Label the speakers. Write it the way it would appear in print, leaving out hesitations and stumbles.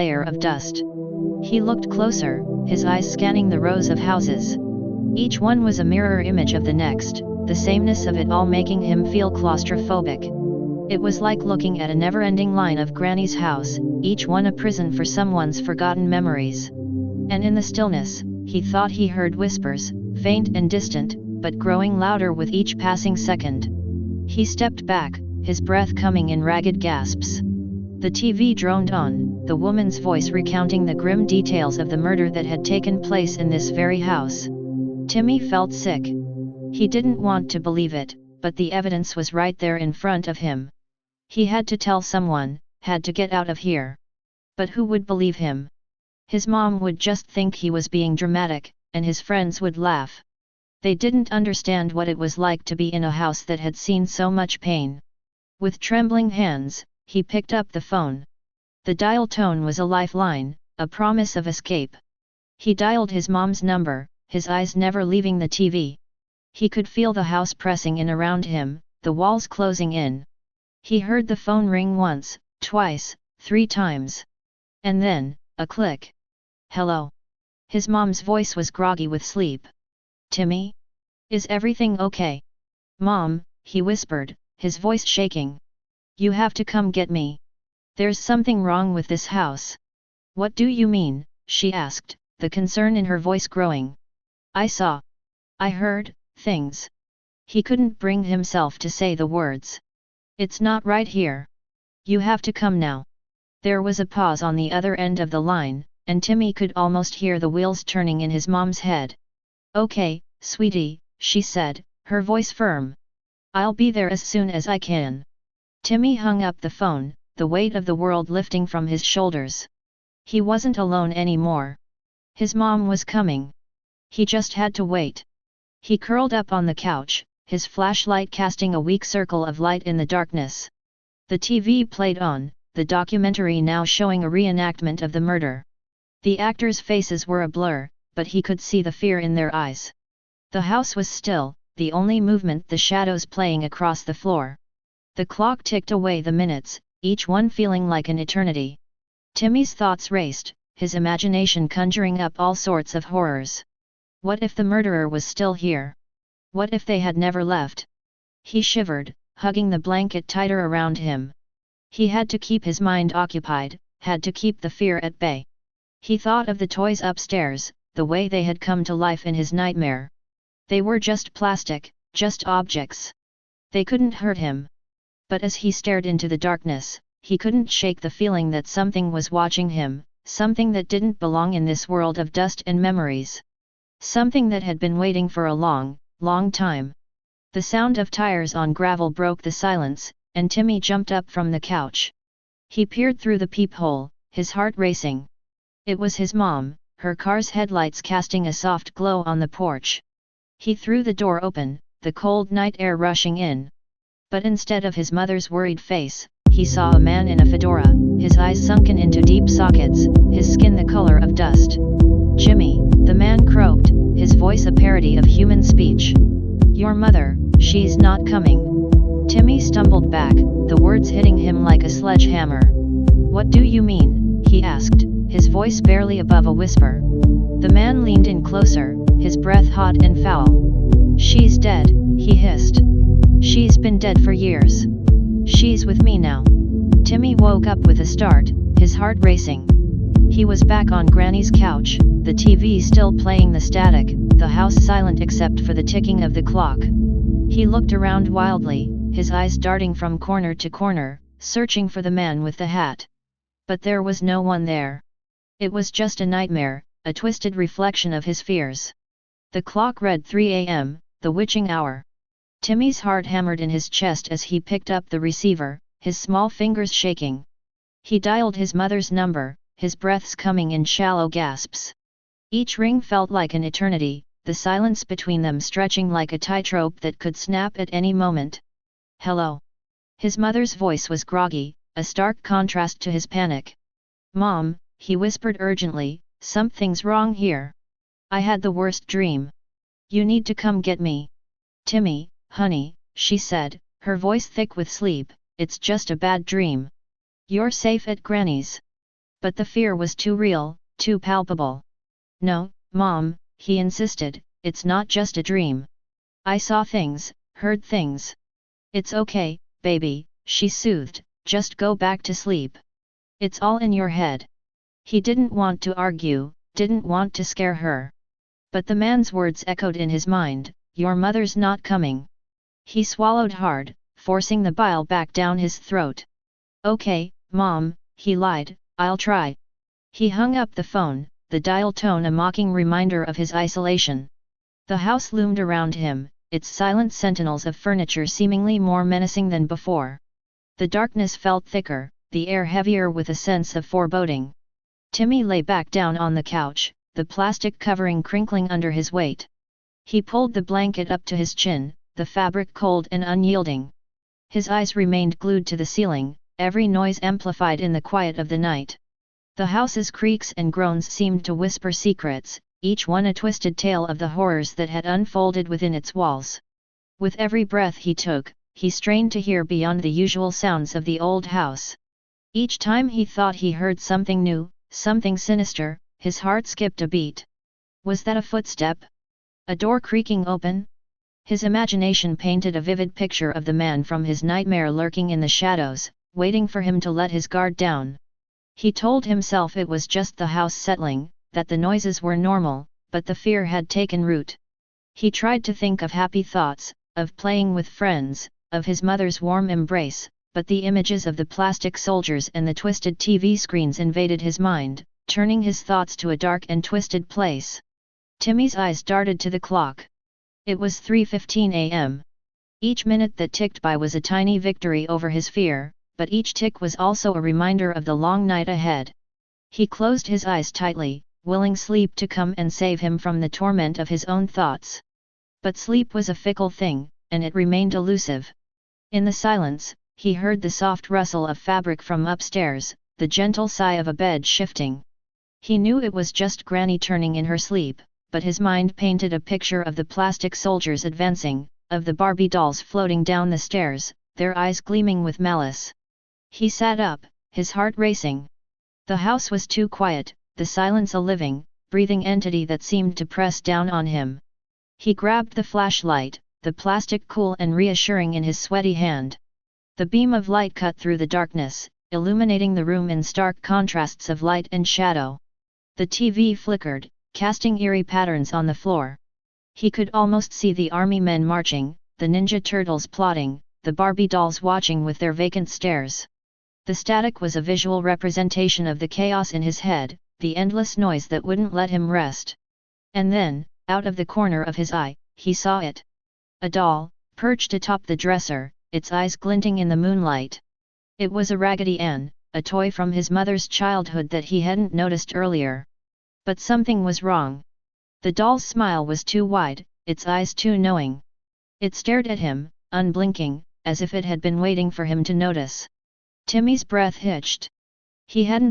Speaker 1: layer of dust. He looked closer, his eyes scanning the rows of houses. Each one was a mirror image of the next, the sameness of it all making him feel claustrophobic. It was like looking at a never-ending line of Granny's house, each one a prison for someone's forgotten memories. And in the stillness, he thought he heard whispers, faint and distant, but growing louder with each passing second. He stepped back, his breath coming in ragged gasps. The TV droned on, the woman's voice recounting the grim details of the murder that had taken place in this very house. Timmy felt sick. He didn't want to believe it, but the evidence was right there in front of him. He had to tell someone, had to get out of here. But who would believe him? His mom would just think he was being dramatic, and his friends would laugh. They didn't understand what it was like to be in a house that had seen so much pain. With trembling hands, he picked up the phone. The dial tone was a lifeline, a promise of escape. He dialed his mom's number, his eyes never leaving the TV. He could feel the house pressing in around him, the walls closing in. He heard the phone ring once, twice, 3 times. And then, a click. Hello. His mom's voice was groggy with sleep. Timmy? Is everything okay? Mom, he whispered, his voice shaking. You have to come get me. There's something wrong with this house. What do you mean? She asked, the concern in her voice growing. I heard things. He couldn't bring himself to say the words. It's not right here. You have to come now. There was a pause on the other end of the line, and Timmy could almost hear the wheels turning in his mom's head. Okay, sweetie, she said, her voice firm. I'll be there as soon as I can. Timmy hung up the phone, the weight of the world lifting from his shoulders. He wasn't alone anymore. His mom was coming. He just had to wait. He curled up on the couch, his flashlight casting a weak circle of light in the darkness. The TV played on, the documentary now showing a reenactment of the murder. The actors' faces were a blur, but he could see the fear in their eyes. The house was still, the only movement the shadows playing across the floor. The clock ticked away the minutes, each one feeling like an eternity. Timmy's thoughts raced, his imagination conjuring up all sorts of horrors. What if the murderer was still here? What if they had never left? He shivered, hugging the blanket tighter around him. He had to keep his mind occupied, had to keep the fear at bay. He thought of the toys upstairs, the way they had come to life in his nightmare. They were just plastic, just objects. They couldn't hurt him. But as he stared into the darkness, he couldn't shake the feeling that something was watching him, something that didn't belong in this world of dust and memories. Something that had been waiting for a long, long time. The sound of tires on gravel broke the silence, and Timmy jumped up from the couch. He peered through the peephole, his heart racing. It was his mom, her car's headlights casting a soft glow on the porch. He threw the door open, the cold night air rushing in. But instead of his mother's worried face, he saw a man in a fedora, his eyes sunken into deep sockets, his skin the color of dust. Jimmy, the man croaked, his voice a parody of human speech. Your mother, she's not coming. Timmy stumbled back, the words hitting him like a sledgehammer. What do you mean? He asked, his voice barely above a whisper. The man leaned in closer, his breath hot and foul. She's dead, he hissed. She's been dead for years. She's with me now. Timmy woke up with a start, his heart racing. He was back on Granny's couch, the TV still playing the static, the house silent except for the ticking of the clock. He looked around wildly, his eyes darting from corner to corner, searching for the man with the hat. But there was no one there. It was just a nightmare, a twisted reflection of his fears. The clock read 3 a.m., the witching hour. Timmy's heart hammered in his chest as he picked up the receiver, his small fingers shaking. He dialed his mother's number, his breaths coming in shallow gasps. Each ring felt like an eternity, the silence between them stretching like a tightrope that could snap at any moment. Hello. His mother's voice was groggy, a stark contrast to his panic. Mom, he whispered urgently, something's wrong here. I had the worst dream. You need to come get me. Timmy, honey, she said, her voice thick with sleep, it's just a bad dream. You're safe at Granny's. But the fear was too real, too palpable. "No, Mom," he insisted, "it's not just a dream. I saw things, heard things. It's okay, baby," she soothed, "just go back to sleep. It's all in your head." He didn't want to argue, didn't want to scare her. But the man's words echoed in his mind, "Your mother's not coming." He swallowed hard, forcing the bile back down his throat. "Okay, Mom," he lied, "I'll try." He hung up the phone, the dial tone a mocking reminder of his isolation. The house loomed around him, its silent sentinels of furniture seemingly more menacing than before. The darkness felt thicker, the air heavier with a sense of foreboding. Timmy lay back down on the couch, the plastic covering crinkling under his weight. He pulled the blanket up to his chin, the fabric cold and unyielding. His eyes remained glued to the ceiling, every noise amplified in the quiet of the night. The house's creaks and groans seemed to whisper secrets, each one a twisted tale of the horrors that had unfolded within its walls. With every breath he took, he strained to hear beyond the usual sounds of the old house. Each time he thought he heard something new, something sinister, his heart skipped a beat. Was that a footstep? A door creaking open? His imagination painted a vivid picture of the man from his nightmare lurking in the shadows, waiting for him to let his guard down. He told himself it was just the house settling, that the noises were normal, but the fear had taken root. He tried to think of happy thoughts, of playing with friends, of his mother's warm embrace, but the images of the plastic soldiers and the twisted TV screens invaded his mind, turning his thoughts to a dark and twisted place. Timmy's eyes darted to the clock. It was 3:15 a.m. Each minute that ticked by was a tiny victory over his fear, but each tick was also a reminder of the long night ahead. He closed his eyes tightly, willing sleep to come and save him from the torment of his own thoughts. But sleep was a fickle thing, and it remained elusive. In the silence, he heard the soft rustle of fabric from upstairs, the gentle sigh of a bed shifting. He knew it was just Granny turning in her sleep, but his mind painted a picture of the plastic soldiers advancing, of the Barbie dolls floating down the stairs, their eyes gleaming with malice. He sat up, his heart racing. The house was too quiet, the silence a living, breathing entity that seemed to press down on him. He grabbed the flashlight, the plastic cool and reassuring in his sweaty hand. The beam of light cut through the darkness, illuminating the room in stark contrasts of light and shadow. The TV flickered, casting eerie patterns on the floor. He could almost see the army men marching, the Ninja Turtles plotting, the Barbie dolls watching with their vacant stares. The static was a visual representation of the chaos in his head, the endless noise that wouldn't let him rest. And then, out of the corner of his eye, he saw it. A doll, perched atop the dresser, its eyes glinting in the moonlight. It was a Raggedy Ann, a toy from his mother's childhood that he hadn't noticed earlier. But something was wrong. The doll's smile was too wide, its eyes too knowing. It stared at him, unblinking, as if it had been waiting for him to notice. Timmy's breath hitched. He hadn't